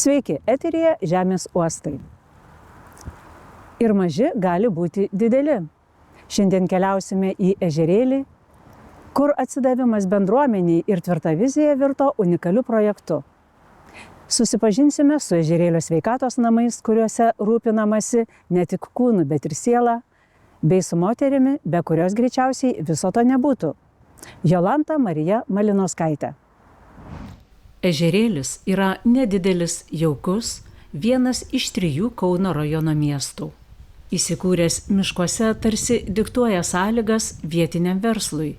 Sveiki, eteryje Žemės uostai. Ir maži gali būti dideli. Šiandien keliausime į ežerėlį, kur atsidavimas bendruomeniai ir tvirta vizija virto unikaliu projektu. Susipažinsime su ežerėlio sveikatos namais, kuriuose rūpinamasi ne tik kūnu, bet ir siela, bei su moterimi, be kurios greičiausiai viso to nebūtų. Jolanta Marija Malinauskaitė. Ežerėlis yra nedidelis, jaukus, vienas iš 3 Kauno rajono miestų. Įsikūręs miškuose tarsi diktuoja sąlygas vietiniam verslui.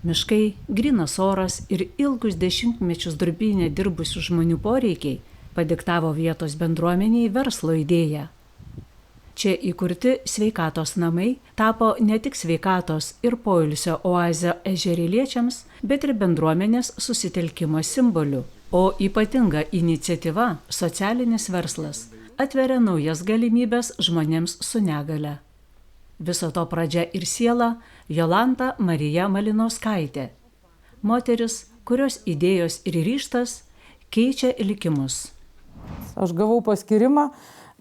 Miškai, grynas oras ir ilgus dešimtmečius durpyne dirbusių žmonių poreikiai padiktavo vietos bendruomeniai verslo idėją. Čia įkurti sveikatos namai tapo ne tik sveikatos ir poilsio oazė ežerėliečiams, bet ir bendruomenės susitelkimo simboliu. O ypatinga iniciatyva – socialinis verslas – atveria naujas galimybės žmonėms su negale. Viso to pradžia ir siela Jolanta Marija Malinauskaitė. Moteris, kurios idėjos ir ryžtas keičia likimus. Aš gavau paskyrimą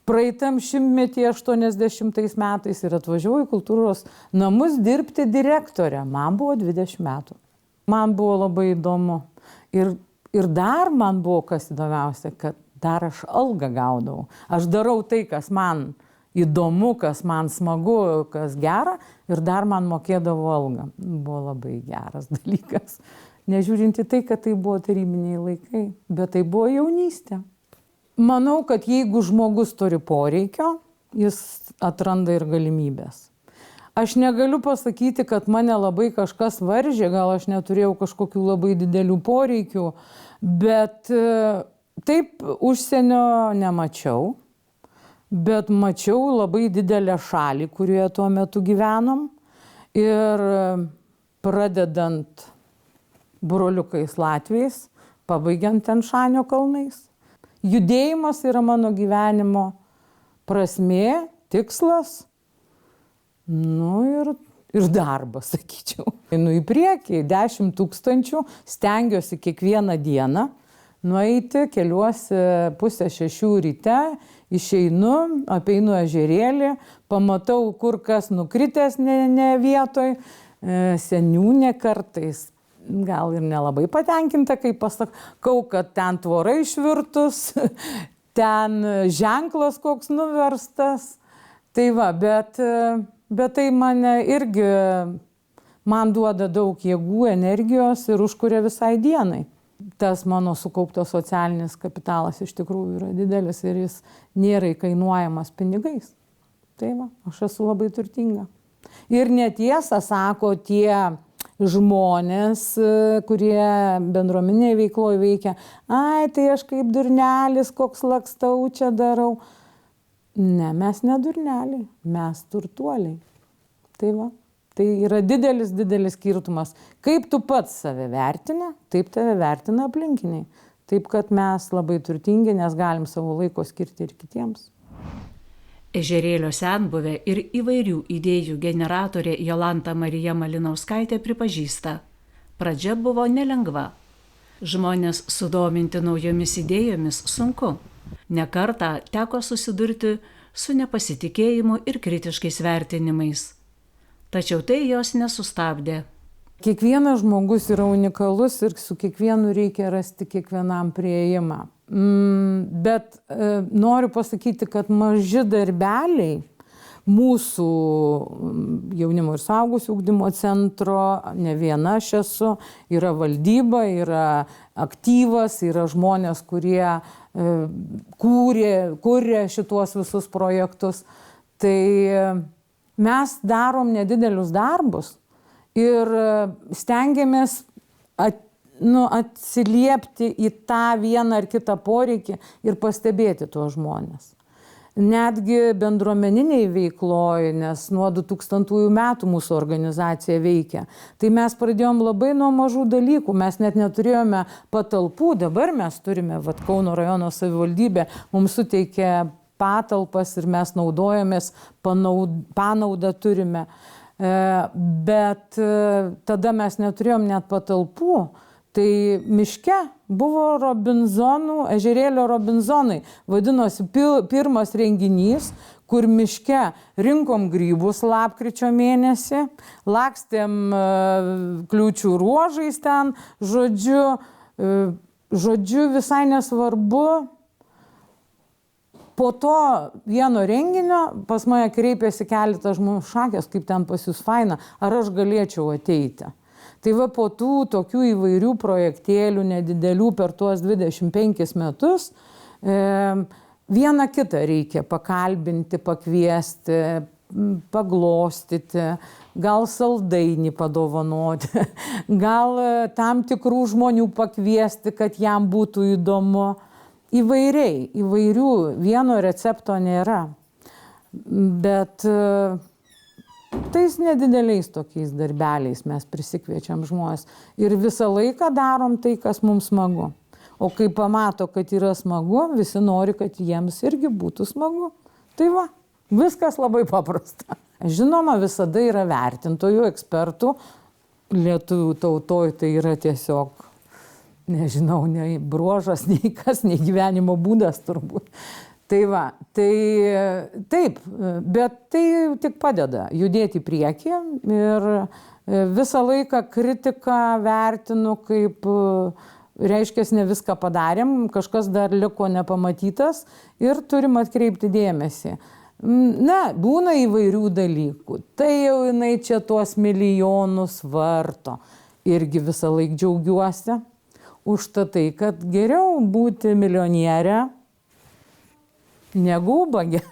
praeitam šimtmetyje 80 metais ir atvažiavau į kultūros namus dirbti direktorę. Man buvo 20 metų. Man buvo labai įdomu. Ir dar man buvo kas įdomiausia, kad dar aš algą gaudavau. Aš darau tai, kas man įdomu, kas man smagu, kas gera, ir dar man mokėdavo algą. Buvo labai geras dalykas. Nežiūrint į tai, kad tai buvo tarybiniai laikai, bet tai buvo jaunystė. Manau, kad jeigu žmogus turi poreikio, jis atranda ir galimybės. Aš negaliu pasakyti, kad mane labai kažkas varžė, gal aš neturėjau kažkokių labai didelių poreikių, bet taip užsienio nemačiau, bet mačiau labai didelę šalį, kurioje tuo metu gyvenom, ir pradedant broliukais Latviais, pabaigiant Tenšanio kalnais. Judėjimas yra mano gyvenimo prasmė, tikslas, ir darbas, sakyčiau. Einu į priekį, 10 000, stengiuosi kiekvieną dieną nueiti, keliuosi 5:30 ryte, išeinu, apeinu ežerėlį, pamatau, kur kas nukritęs ne vietoj, seniūnė kartais. Gal ir nelabai patenkinta, kai pasakau, kad ten tvora išvirtus, ten ženklas koks nuverstas. Tai va, bet tai mane irgi, man duoda daug jėgų, energijos ir užkuria visai dienai. Tas mano sukauptas socialinis kapitalas iš tikrųjų yra didelis ir jis nėra įkainuojamas pinigais. Tai va, aš esu labai turtinga. Ir netiesa, sako tie žmonės, kurie bendruomenėje veikloje veikia, tai aš kaip durnelis, koks lakstau čia darau. Ne, mes ne durneliai, mes turtuoliai. Tai va, tai yra didelis skirtumas. Kaip tu pats save vertini, taip tave vertina aplinkiniai. Taip, kad mes labai turtingi, nes galim savo laiko skirti ir kitiems. Ežerėlio senbuvė ir įvairių idėjų generatorė Jolanta Marija Malinauskaitė pripažįsta. Pradžia buvo nelengva. Žmonės sudominti naujomis idėjomis sunku. Ne kartą teko susidurti su nepasitikėjimu ir kritiškais vertinimais. Tačiau tai jos nesustabdė. Kiekvienas žmogus yra unikalus ir su kiekvienu reikia rasti kiekvienam priėjimą. Bet noriu pasakyti, kad maži darbeliai mūsų jaunimo ir suaugusių ugdymo centro, ne viena aš esu, yra valdyba, yra aktyvas, yra žmonės, kurie kūrė šituos visus projektus. Tai mes darom nedidelius darbus ir stengiamės atsiliepti į tą vieną ar kitą poreikį ir pastebėti tuos žmonės. Netgi bendruomeniniai veikloje, nes nuo 2000 metų mūsų organizacija veikia, tai mes pradėjom labai nuo mažų dalykų, mes net neturėjome patalpų, dabar mes turime, Kauno rajono savivaldybė mums suteikė patalpas ir mes naudojamės, panaudą turime, bet tada mes neturėjom net patalpų. Tai miške buvo Robinzonų, ežerėlio Robinzonai, vadinosi pirmas renginys, kur miške rinkom grybus lapkričio mėnesį, lakstėm kliūčių ruožais ten, žodžiu visai nesvarbu. Po to vieno renginio pas mane kreipėsi keletas žmonių, Šakės, kaip ten pas jūs faina, ar aš galėčiau ateiti. Tai va po tų tokių įvairių projektėlių, nedidelių per tuos 25 metus, vieną kitą reikia pakalbinti, pakviesti, paglostyti, gal saldainį padovanoti, gal tam tikrų žmonių pakviesti, kad jam būtų įdomu. Įvairių, vieno recepto nėra. Bet tais nedideliais tokiais darbeliais mes prisikviečiam žmonės ir visą laiką darom tai, kas mums smagu. O kai pamato, kad yra smagu, visi nori, kad jiems irgi būtų smagu. Tai va, viskas labai paprasta. Žinoma, visada yra vertintojų, ekspertų. Lietuvių tautoj tai yra tiesiog, nežinau, nei bruožas, nei kas, nei gyvenimo būdas turbūt. Tai va, tai taip, bet tai tik padeda judėti į priekį ir visą laiką kritiką vertinu kaip, reiškia, ne viską padarėm, kažkas dar liko nepamatytas ir turim atkreipti dėmesį. Na, būna įvairių dalykų, tai jau jinai čia tuos milijonus varto, irgi visą laiką džiaugiuosi, užtat tai, kad geriau būti milionierė, negu ubagė.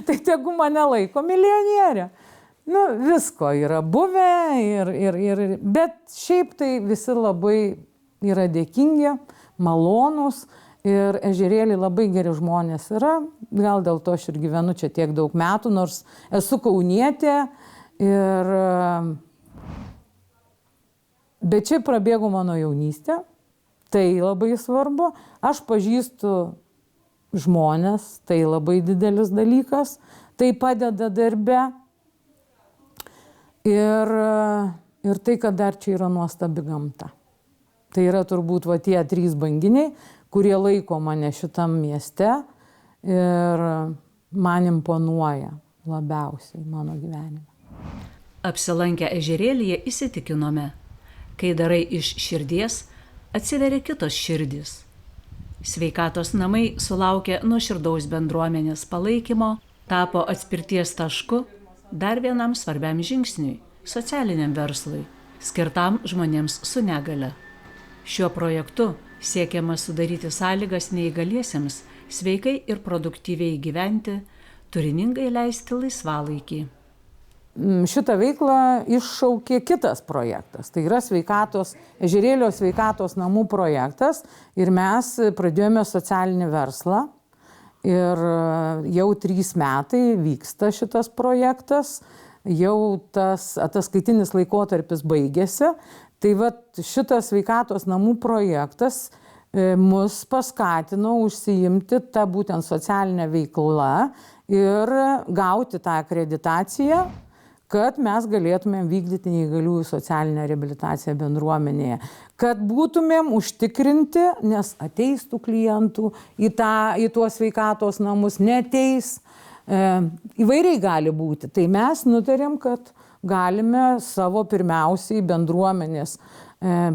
Tai tegu mane laiko milionierė. Nu, visko yra buvę, bet šiaip tai visi labai yra dėkingi, malonūs ir ežerėliai labai geri žmonės yra. Gal dėl to aš ir gyvenu čia tiek daug metų, nors esu kaunietė. Bet čia prabėgo mano jaunystė, tai labai svarbu. Aš pažįstu žmonės, tai labai didelis dalykas, tai padeda darbe. Ir tai, kad dar čia yra nuostabi gamta. Tai yra turbūt va tie 3 banginiai, kurie laiko mane šitam mieste ir man imponuoja labiausiai mano gyvenime. Apsilankę ežerėlyje įsitikinome, kai darai iš širdies, atsiveria kitos širdys. Sveikatos namai sulaukė nuoširdaus bendruomenės palaikymo, tapo atspirties tašku dar vienam svarbiam žingsniui – socialiniam verslui, skirtam žmonėms su negale. Šiuo projektu siekiama sudaryti sąlygas neįgaliesiems sveikai ir produktyviai gyventi, turiningai leisti laisvalaikį. Šitą veiklą iššaukė kitas projektas. Tai yra ežerėlio sveikatos namų projektas ir mes pradėjome socialinį verslą ir jau 3 metai vyksta šitas projektas, jau tas ataskaitinis laikotarpis baigėsi. Tai vat šitas sveikatos namų projektas mus paskatino užsiimti tą būtent socialinę veiklą ir gauti tą akreditaciją, kad mes galėtumėm vykdyti neįgaliųjų socialinę reabilitaciją bendruomenėje. Kad būtumėm užtikrinti, nes ateis tų klientų į tuos sveikatos namus, neteis, įvairiai gali būti. Tai mes nutarėm, kad galime savo pirmiausiai bendruomenės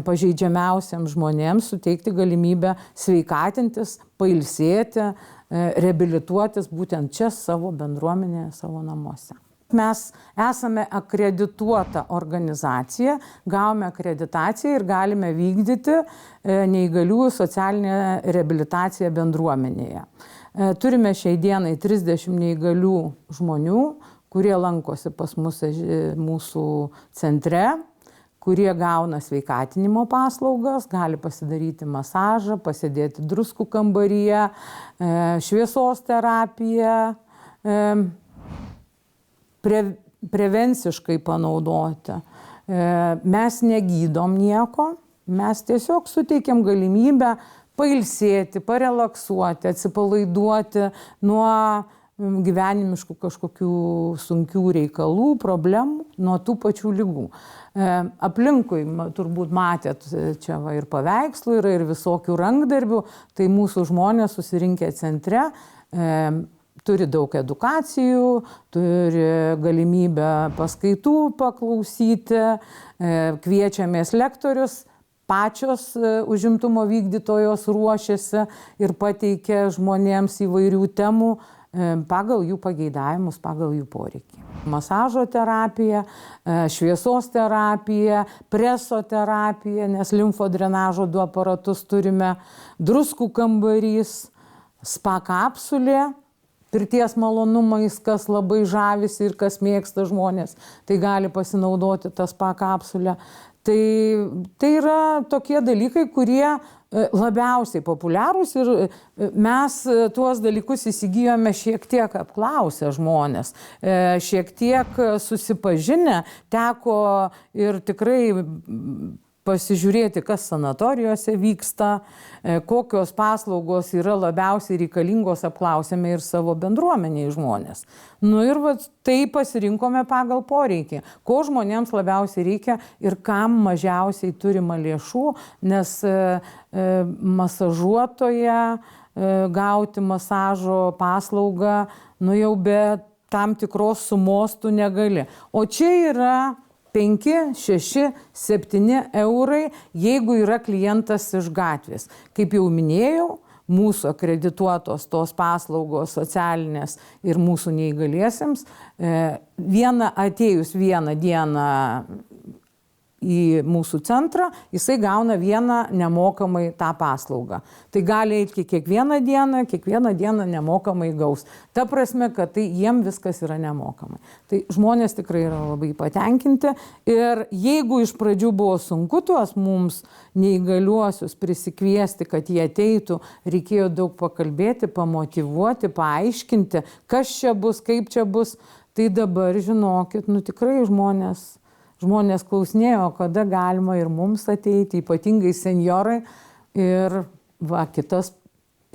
pažeidžiamiausiams žmonėms suteikti galimybę sveikatintis, pailsėti, reabilituotis būtent čia savo bendruomenėje, savo namuose. Mes esame akredituota organizacija, gavome akreditaciją ir galime vykdyti neįgaliųjų socialinę reabilitaciją bendruomenėje. Turime šiai dienai 30 neįgalių žmonių, kurie lankosi pas mus mūsų centre, kurie gauna sveikatinimo paslaugas, gali pasidaryti masažą, pasėdėti druskų kambaryje, šviesos terapiją, prevenciškai panaudoti. Mes negydom nieko, mes tiesiog suteikiam galimybę pailsėti, parelaksuoti, atsipalaiduoti nuo gyvenimiškų kažkokių sunkių reikalų, problemų, nuo tų pačių ligų. Aplinkui turbūt matėt čia ir paveikslų, yra ir visokių rankdarbių, tai mūsų žmonės susirinkę centre turi daug edukacijų, turi galimybę paskaitų paklausyti, kviečiamės lektorius, pačios užimtumo vykdytojos ruošiasi ir pateikia žmonėms įvairių temų pagal jų pageidavimus, pagal jų poreikį. Masažo terapija, šviesos terapija, presoterapija, nes limfodrenažo 2 aparatus turime, druskų kambarys, spa kapsulė, pirties malonumais, kas labai žavisi ir kas mėgsta žmonės, tai gali pasinaudoti tą spa kapsulę. Tai yra tokie dalykai, kurie labiausiai populiarūs ir mes tuos dalykus įsigijome šiek tiek apklausę žmonės, šiek tiek susipažinę, teko ir tikrai pasižiūrėti, kas sanatorijose vyksta, kokios paslaugos yra labiausiai reikalingos, apklausėme ir savo bendruomeniai žmonės. Ir tai pasirinkome pagal poreikį, ko žmonėms labiausiai reikia ir kam mažiausiai turima lėšų, nes masažuotoje gauti masažo paslaugą, jau be tam tikros sumos tu negali. O čia yra 5, 6, 7 eurai, jeigu yra klientas iš gatvės. Kaip jau minėjau, mūsų akredituotos tos paslaugos socialinės ir mūsų neįgaliesiems, atėjus vieną dieną į mūsų centrą, jisai gauna vieną nemokamai tą paslaugą. Tai gali eiti kiekvieną dieną nemokamai gaus. Ta prasme, kad tai jiem viskas yra nemokamai. Tai žmonės tikrai yra labai patenkinti ir jeigu iš pradžių buvo sunku tuos mums neįgaliuosius prisikviesti, kad jie ateitų, reikėjo daug pakalbėti, pamotyvuoti, paaiškinti, kas čia bus, kaip čia bus, tai dabar žinokit, tikrai žmonės klausinėjo, kada galima ir mums ateiti, ypatingai senjorai. Ir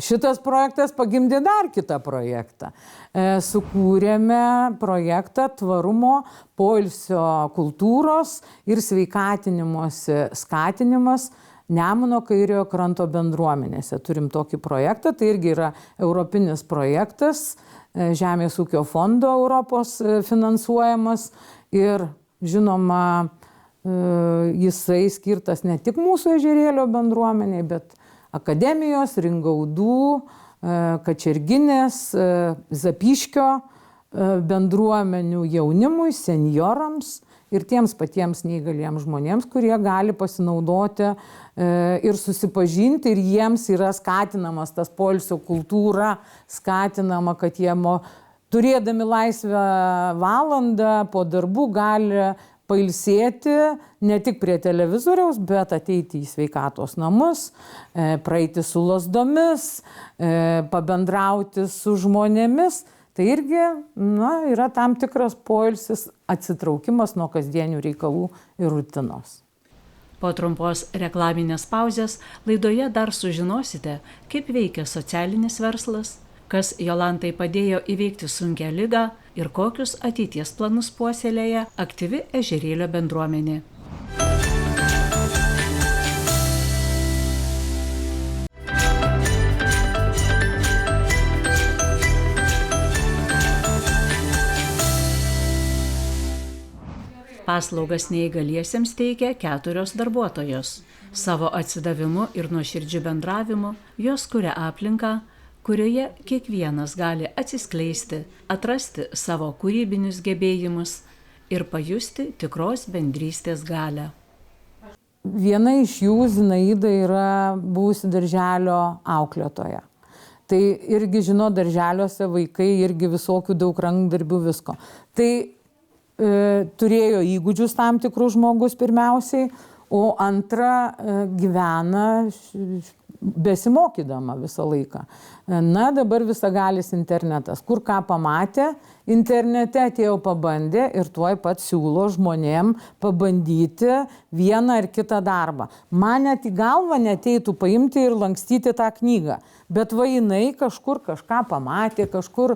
šitas projektas pagimdė dar kitą projektą. Sukūrėme projektą tvarumo, poilsio kultūros ir sveikatinimosi skatinimas Nemuno kairiojo kranto bendruomenėse. Turim tokį projektą, tai irgi yra europinis projektas, Žemės ūkio fondo Europos finansuojamas ir žinoma, jisai skirtas ne tik mūsų ežerėlio bendruomeniai, bet akademijos, Ringaudų, Kačerginės, Zapyškio bendruomenių jaunimui, senjorams ir tiems patiems neįgaliems žmonėms, kurie gali pasinaudoti ir susipažinti, ir jiems yra skatinamas tas poilsio kultūra, skatinama, kad jie turėdami laisvę valandą po darbų gali pailsėti ne tik prie televizoriaus, bet ateiti į sveikatos namus, praeiti su lazdomis, pabendrauti su žmonėmis. Tai irgi yra tam tikras poilsis, atsitraukimas nuo kasdienių reikalų ir rutinos. Po trumpos reklaminės pauzės laidoje dar sužinosite, kaip veikia socialinis verslas, kas Jolantai padėjo įveikti sunkią ligą ir kokius ateities planus puoselėja aktyvi ežerėlio bendruomenė. Paslaugas neįgaliesiems teikia 4 darbuotojos. Savo atsidavimu ir nuoširdžiu bendravimu jos kuria aplinką, kurioje kiekvienas gali atsiskleisti, atrasti savo kūrybinius gebėjimus ir pajusti tikros bendrystės galią. Viena iš jų, Zinaida, yra buvusi darželio auklėtoja. Tai irgi žino, darželiuose vaikai irgi visokių daug rankdarbių visko. Tai turėjo įgūdžius tam tikrus žmogus pirmiausiai, o antra gyvena besimokydama visą laiką. Na, dabar visagalis internetas. Kur ką pamatė, internete atėjo pabandė ir tuoj pat siūlo žmonėm pabandyti vieną ar kitą darbą. Man net į galvą neteitų paimti ir lankstyti tą knygą. Bet va jinai kažkur kažką pamatė, kažkur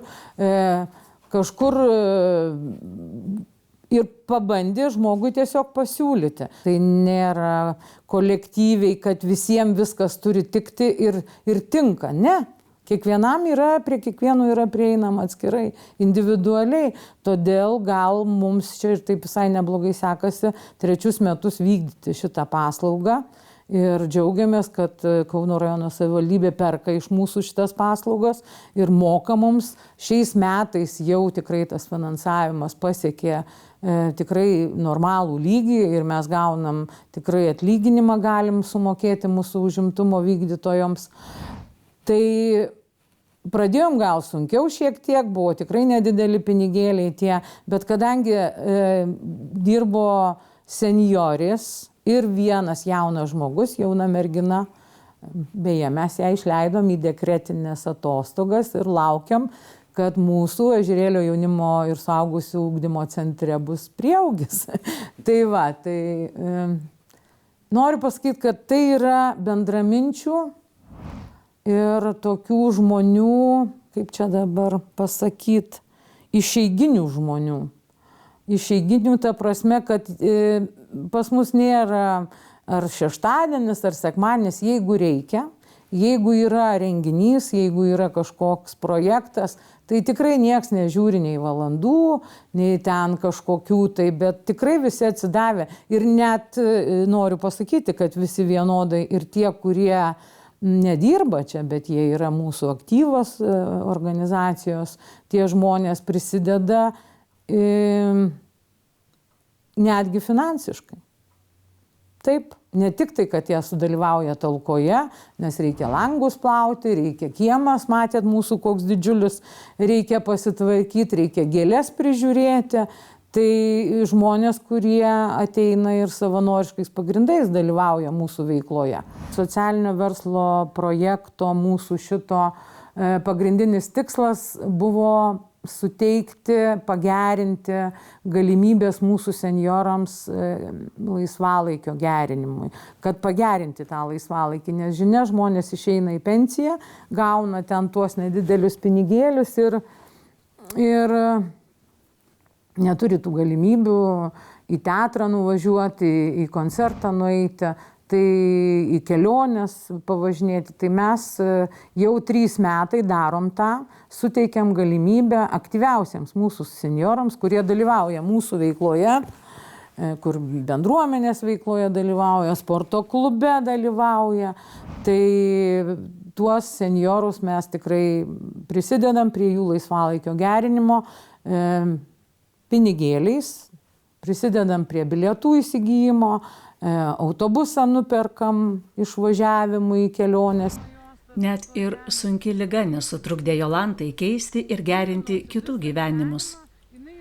ir pabandė žmogui tiesiog pasiūlyti. Tai nėra kolektyviai, kad visiems viskas turi tikti ir tinka. Ne. Kiekvienam prie kiekvieno yra prieinama atskirai, individualiai. Todėl gal mums čia ir taip visai neblogai sekasi 3 metus vykdyti šitą paslaugą. Ir džiaugiamės, kad Kauno rajono savivaldybė perka iš mūsų šitas paslaugas ir moka mums. Šiais metais jau tikrai tas finansavimas pasiekė tikrai normalų lygį ir mes gaunam tikrai atlyginimą, galim sumokėti mūsų užimtumo vykdytojoms. Tai pradėjom gal sunkiau šiek tiek, buvo tikrai nedideli pinigėliai tie, bet kadangi dirbo senjorės ir vienas jaunas žmogus, jauna mergina, beje, mes ją išleidom į dekretinės atostogas ir laukiam, kad mūsų Ežerėlio jaunimo ir suaugusių ugdymo centre bus prieaugis. Tai va, noriu pasakyti, kad tai yra bendraminčių ir tokių žmonių, kaip čia dabar pasakyti, išeiginių žmonių. Išeiginių ta prasme, kad pas mus nėra ar šeštadienis, ar sekmadienis, jeigu reikia, jeigu yra renginys, jeigu yra kažkoks projektas, tai tikrai nieks nežiūri nei valandų, nei ten kažkokių, bet tikrai visi atsidavę. Ir net noriu pasakyti, kad visi vienodai ir tie, kurie nedirba čia, bet jie yra mūsų aktyvos organizacijos, tie žmonės prisideda netgi finansiškai. Taip, ne tik tai, kad jie sudalyvauja talkoje, nes reikia langus plauti, reikia kiemas, matėt mūsų koks didžiulis, reikia pasitvarkyti, reikia gėlės prižiūrėti. Tai žmonės, kurie ateina ir savanoriškais pagrindais dalyvauja mūsų veikloje. Socialinio verslo projekto mūsų šito pagrindinis tikslas buvo suteikti, pagerinti galimybės mūsų senjorams laisvalaikio gerinimui. Kad pagerinti tą laisvalaikį, nes žinia, žmonės išeina į pensiją, gauna ten tuos nedidelius pinigėlius ir neturi tų galimybių į teatrą nuvažiuoti, į koncertą nueiti, tai į keliones pavažinėti. Tai mes jau 3 metai darom tą, suteikiam galimybę aktyviausiems mūsų senjorams, kurie dalyvauja mūsų veikloje, kur bendruomenės veikloje dalyvauja, sporto klube dalyvauja. Tai tuos senjorus mes tikrai prisidedam prie jų laisvalaikio gerinimo pinigėliais, prisidedam prie bilietų įsigijimo, autobusą nuperkam išvažiavimui į keliones. Net ir sunki liga nesutrukdė Jolantai keisti ir gerinti kitų gyvenimus.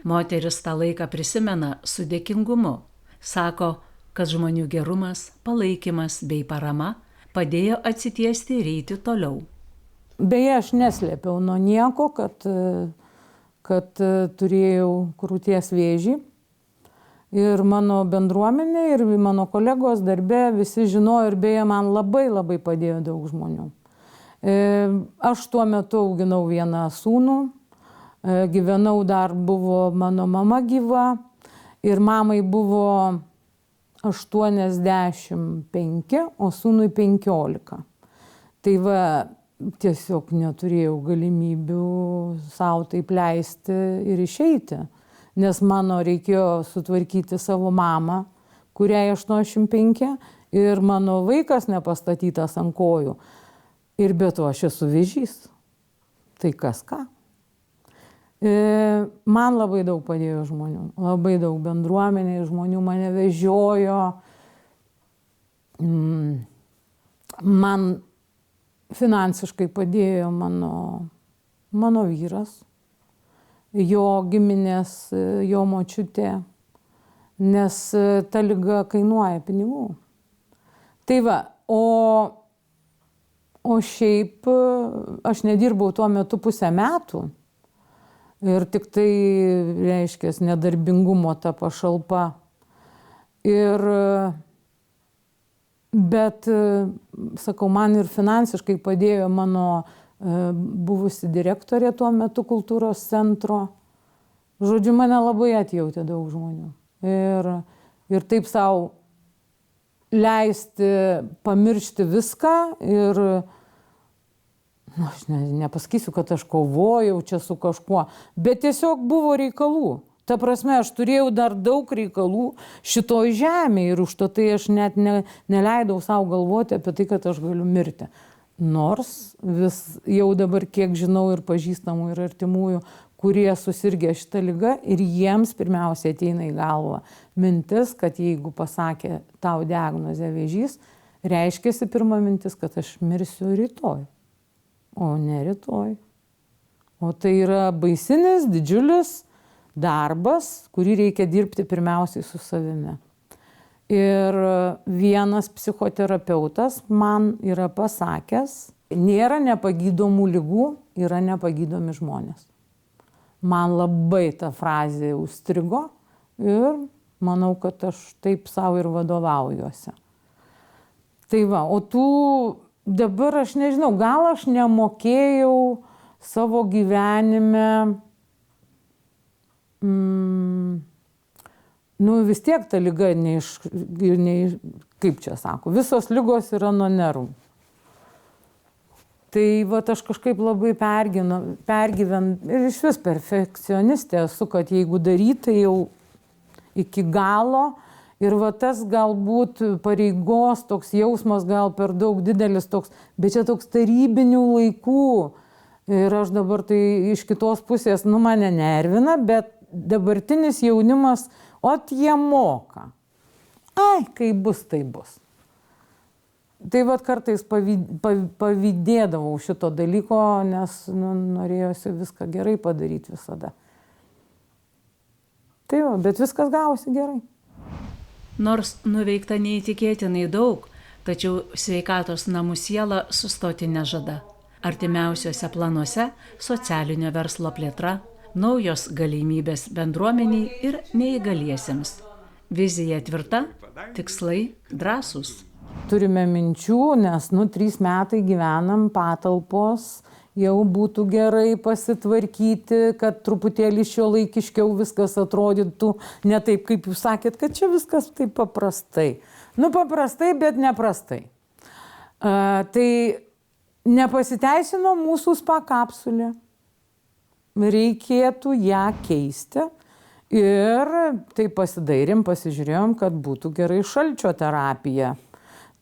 Moteris tą laiką prisimena su dėkingumu. Sako, kad žmonių gerumas, palaikymas bei parama padėjo atsitiesti ir eiti toliau. Beje, aš neslėpiau nuo nieko, kad turėjau krūties vėžį. Ir mano bendruomenė, ir mano kolegos darbe visi žinojo ir beje man labai labai padėjo daug žmonių. Aš tuo metu auginau vieną sūnų, gyvenau dar buvo mano mama gyva ir mamai buvo 85, o sūnui 15. Tai va, tiesiog neturėjau galimybių savo taip leisti ir išeiti. Nes mano reikėjo sutvarkyti savo mamą, kuriai 85, ir mano vaikas nepastatytas ant kojų. Ir be to aš esu vėžys. Tai kas ką? Man labai daug padėjo žmonių, labai daug bendruomenė žmonių mane vežiojo. Man finansiškai padėjo mano vyras. Jo giminės, jo močiutė, nes ta liga kainuoja pinigų. Tai va, o O šiaip aš nedirbau tuo metu 5 metų ir tik tai, reiškia, nedarbingumo ta pašalpa. Bet, sakau, man ir finansiškai padėjo mano buvusi direktorė tuo metu kultūros centro. Žodžiu, mane labai atjautė daug žmonių. Ir taip savo leisti pamiršti viską ir, aš nepasakysiu, kad aš kovojau čia su kažkuo, bet tiesiog buvo reikalų. Ta prasme, aš turėjau dar daug reikalų šitoj žemėje ir už to tai aš net neleidau savo galvoti apie tai, kad aš galiu mirti. Nors vis jau dabar kiek žinau ir pažįstamų ir artimųjų, kurie susirgė šitą ligą ir jiems pirmiausia ateina į galvą mintis, kad jeigu pasakė tau diagnozę vėžys, reiškiasi pirma mintis, kad aš mirsiu rytoj, o ne rytoj. O tai yra baisinis, didžiulis darbas, kurį reikia dirbti pirmiausiai su savimi. Ir vienas psichoterapeutas man yra pasakęs, nėra nepagydomų ligų, yra nepagydomi žmonės. Man labai ta frazė užstrigo ir manau, kad aš taip savo ir vadovaujuosi. Tai va, o tų dabar aš nežinau, gal aš nemokėjau savo gyvenime, vis tiek ta liga, kaip čia sako, visos ligos yra nuo nervų. Tai vat aš kažkaip labai pergyvenu ir iš vis perfekcionistė esu, kad jeigu daryti jau iki galo ir va tas galbūt pareigos toks jausmas gal per daug didelis toks, bet čia toks tarybinių laikų ir aš dabar tai iš kitos pusės, mane nervina, bet dabartinis jaunimas, jie moka. Ai, kai bus, tai bus. Tai vat kartais pavydėdavau šito dalyko, nes norėjosi viską gerai padaryti visada. Tai va, bet viskas gavosi gerai. Nors nuveikta neįtikėtinai daug, tačiau sveikatos namų siela sustoti nežada. Artimiausiuose planuose socialinio verslo plėtra, naujos galimybės bendruomeniai ir neįgaliesiems. Vizija tvirta, tikslai drąsūs. Turime minčių, nes 3 metai gyvenam, patalpos, jau būtų gerai pasitvarkyti, kad truputėlį šiuolaikiškiau viskas atrodytų, ne taip, kaip jūs sakėt, kad čia viskas taip paprastai. Paprastai, bet neprastai. Tai nepasiteisino mūsų spa kapsulė. Reikėtų ją keisti ir tai pasidairėm, pasižiūrėjom, kad būtų gerai šalčio terapija.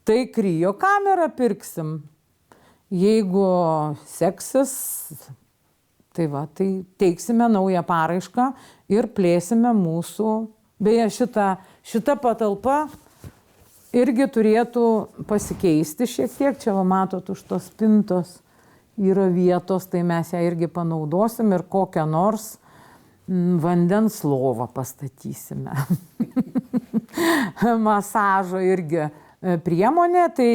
Tai kryo kamerą pirksim. Jeigu seksis, tai teiksime naują paraišką ir plėsime mūsų. Beje, šita patalpa irgi turėtų pasikeisti šiek tiek. Čia matot, už tos spintos yra vietos, tai mes ją irgi panaudosim ir kokią nors vandens lovą pastatysime. Masažo irgi priemonė, tai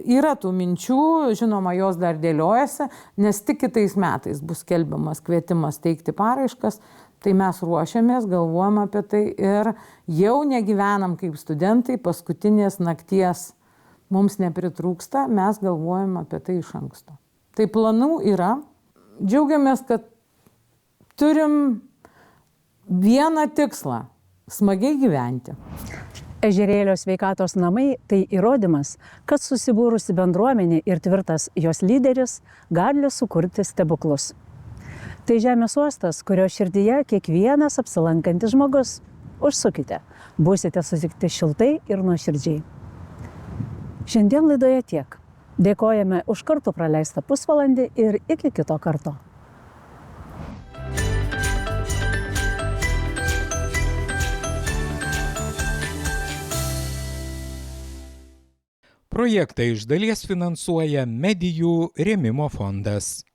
yra tų minčių, žinoma, jos dar dėliojasi, nes tik kitais metais bus skelbiamas kvietimas teikti paraiškas, tai mes ruošiamės, galvojam apie tai ir jau negyvenam kaip studentai, paskutinės nakties mums nepritrūksta, mes galvojam apie tai iš anksto. Tai planų yra, džiaugiamės, kad turim vieną tikslą – smagiai gyventi. Ežerėlio sveikatos namai – tai įrodymas, kad susibūrusi bendruomenė ir tvirtas jos lyderis gali sukurti stebuklus. Tai žemės uostas, kurio širdyje kiekvienas apsilankantis žmogus. Užsukite, būsite sutikti šiltai ir nuoširdžiai. Šiandien laidoje tiek. Dėkojame už kartu praleistą pusvalandį ir iki kito karto. Projektą iš dalies finansuoja Medijų rėmimo fondas.